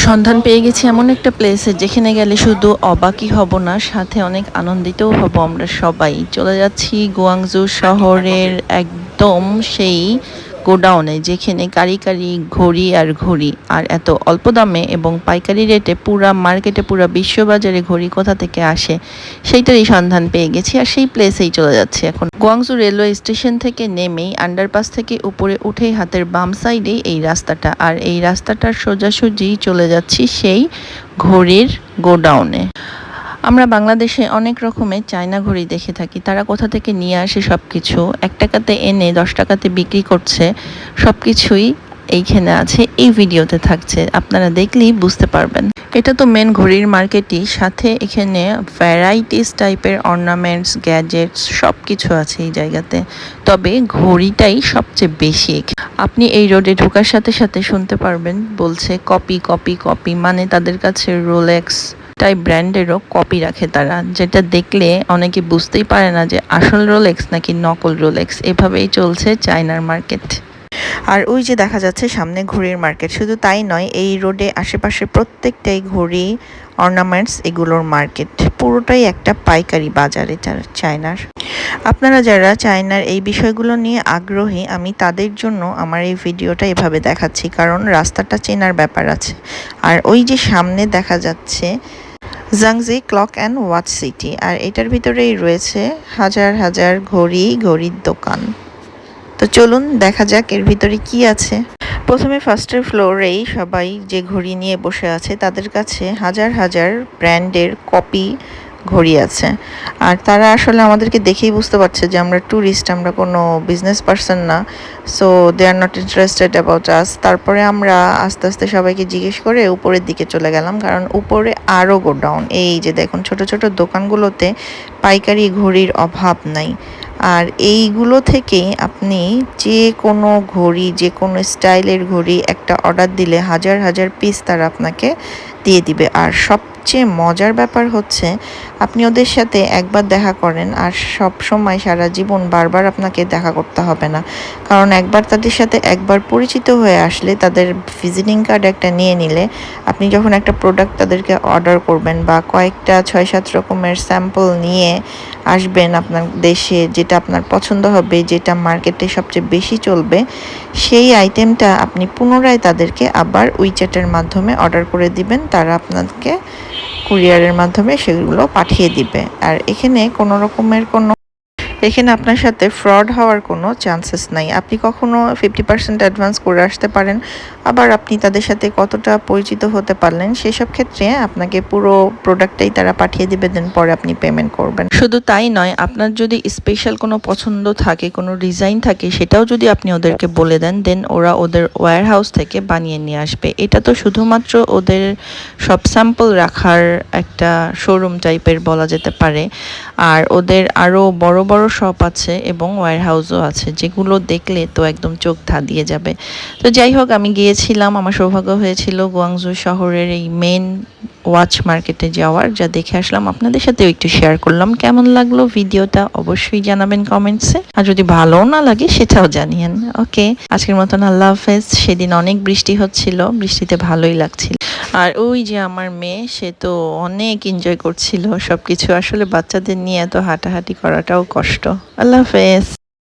সন্ধান পেয়ে গেছি এমন একটা প্লেসে যেখানে গেলে শুধু অবাকই হব না, সাথে অনেক আনন্দিতও হব। আমরা সবাই চলে যাচ্ছি গুয়াংজু শহরের একদম সেই গোডাউনে, যেখানে কারি কারি ঘড়ি আর ঘড়ি, আর এত অল্প দামে এবং পাইকারি রেটে পুরা মার্কেটে পুরা বিশ্ববাজারে ঘড়ি কোথা থেকে আসে সেইটারই সন্ধান পেয়ে গেছি। আর সেই প্লেসেই চলে যাচ্ছি এখন। গুয়াংজু রেলওয়ে স্টেশন থেকে নেমেই আন্ডারপাস থেকে উপরে উঠেই হাতের বাম সাইডেই এই রাস্তাটা, আর এই রাস্তাটার সোজাসুজি চলে যাচ্ছি সেই ঘড়ির গোডাউনে। আমরা বাংলাদেশে অনেক রকমের চায়না ঘড়ি দেখে থাকি, তারা কোথা থেকে নিয়ে আসে সব কিছু 1 টাকাতে এনে 10 টাকাতে বিক্রি করছে, সব কিছুই এইখানে আছে, এই ভিডিওতে থাকছে, আপনারা দেখলেই বুঝতে পারবেন। এটা তো মেন ঘড়ির মার্কেটই, সাথে এখানে ভ্যারাইটিস টাইপের অর্নামেন্টস, গ্যাজেটস সব কিছু আছে এই জায়গাতে, তবে ঘড়িটাই সবচেয়ে বেশি। আপনি এই রোডে ঢোকার সাথে সাথে শুনতে পারবেন বলছে কপি কপি কপি, মানে তাদের কাছে রোলেক্স টাইপ ব্র্যান্ডেরও কপি রাখে তারা, যেটা দেখলে অনেকে বুঝতেই পারে না যে আসল রোলেক্স নাকি নকল রোলেক্স। এভাবেই চলছে চায়নার মার্কেট। আর ওই যে দেখা যাচ্ছে সামনে ঘড়ির মার্কেট, শুধু তাই নয়, এই রোডে আশেপাশে প্রত্যেকটাই ঘড়ি, অর্নামেন্টস, এগুলোর মার্কেট, পুরোটাই একটা পাইকারি বাজার এটা চায়নার। আপনারা যারা চায়নার এই বিষয়গুলো নিয়ে আগ্রহী, আমি তাদের জন্য আমার এই ভিডিওটা এভাবে দেখাচ্ছি, কারণ রাস্তাটা চেনার ব্যাপার আছে। আর ওই যে সামনে দেখা যাচ্ছে জাংজি ক্লক অ্যান্ড ওয়াচ সিটি, আর এটার ভিতরেই রয়েছে হাজার হাজার ঘড়ির দোকান। তো চলুন দেখা যাক এর ভিতরে কি আছে। প্রথমে ফার্স্টের ফ্লোরেই সবাই যে ঘড়ি নিয়ে বসে আছে, তাদের কাছে হাজার হাজার ব্র্যান্ডের কপি ঘড়ি আছে। আর তারা আসলে আমাদেরকে দেখেই বুঝতে পারছে যে আমরা ট্যুরিস্ট, আমরা কোনো বিজনেস পার্সন না, so they are not interested about us. তারপরে আমরা আস্তে আস্তে সবাইকে জিজ্ঞেস করে উপরের দিকে চলে গেলাম, কারণ উপরে আরও গোডাউন। এই যে দেখুন ছোট ছোট দোকানগুলোতে পাইকারি ঘড়ির অভাব নাই। আর এইগুলো থেকেই আপনি যে কোনো ঘড়ি, যে কোনো স্টাইলের ঘড়ি একটা অর্ডার দিলে হাজার হাজার পিস তারা আপনাকে দিয়ে দিবে। আর সবচেয়ে মজার ব্যাপার হচ্ছে, আপনি ওদের সাথে একবার দেখা করেন আর সব সময় সারা জীবন বারবার আপনাকে দেখা করতে হবে না, কারণ একবার তাদের সাথে একবার পরিচিত হয়ে আসলে, তাদের ভিজিটিং কার্ড একটা নিয়ে নিলে, আপনি যখন একটা প্রোডাক্ট তাদেরকে অর্ডার করবেন বা কয়েকটা 6-7 রকমের স্যাম্পল নিয়ে আসবেন আপনার দেশে, যেটা আপনার পছন্দ হবে, যেটা মার্কেটে সবচেয়ে বেশি চলবে, সেই আইটেমটা আপনি পুনরায় তাদেরকে আবার উইচ্যাটের মাধ্যমে অর্ডার করে দিবেন, তারা আপনাকে কুরিয়ারের মাধ্যমে সেগুলো পাঠিয়ে দিবে। আর এখানে এখানে আপনার সাথে ফ্রড হওয়ার কোনো চান্সেস নাই। আপনি কখনো 50% অ্যাডভান্স করে আসতে পারেন, আবার আপনি তাদের সাথে কতটা পরিচিত হতে পারলেন সেসব ক্ষেত্রে আপনাকে পুরো প্রোডাক্টটাই তারা পাঠিয়ে দিবে, দেন পরে আপনি পেমেন্ট করবেন। শুধু তাই নয়, আপনার যদি স্পেশাল কোনো পছন্দ থাকে, কোনো ডিজাইন থাকে, সেটাও যদি আপনি ওদেরকে বলে দেন, দেন ওরা ওদের ওয়্যার হাউস থেকে বানিয়ে নিয়ে আসবে। এটা তো শুধুমাত্র ওদের সব স্যাম্পল রাখার একটা শোরুম টাইপের বলা যেতে পারে। আর ওদের আরও বড় বড় শপ আছে এবং ওয়্যার হাউসও আছে, যেগুলো দেখলে তো একদম চোখ ধাঁধিয়ে যাবে। তো যাই হোক, আমি গিয়েছিলাম, আমার সৌভাগ্য হয়েছিল গুয়াংজু শহরের এই মেন ওয়াচ মার্কেটে যাওয়ার, যা দেখে আসলাম আপনাদের সাথেও একটু শেয়ার করলাম। কেমন লাগলো ভিডিওটা অবশ্যই জানাবেন কমেন্টসে, আর যদি ভালো না লাগে সেটাও জানিয়েন। ওকে, আজকের মতন আল্লাহ হাফেজ। সেদিন অনেক বৃষ্টি হচ্ছিল, বৃষ্টিতে ভালোই লাগছিল। আর ওই যে আমার মেয়ে, সে তো অনেক এনজয় করছিল সবকিছু। আসলে বাচ্চাদের নিয়ে এত হাঁটাহাঁটি করাটাও কষ্ট। আল্লাহ হাফেজ।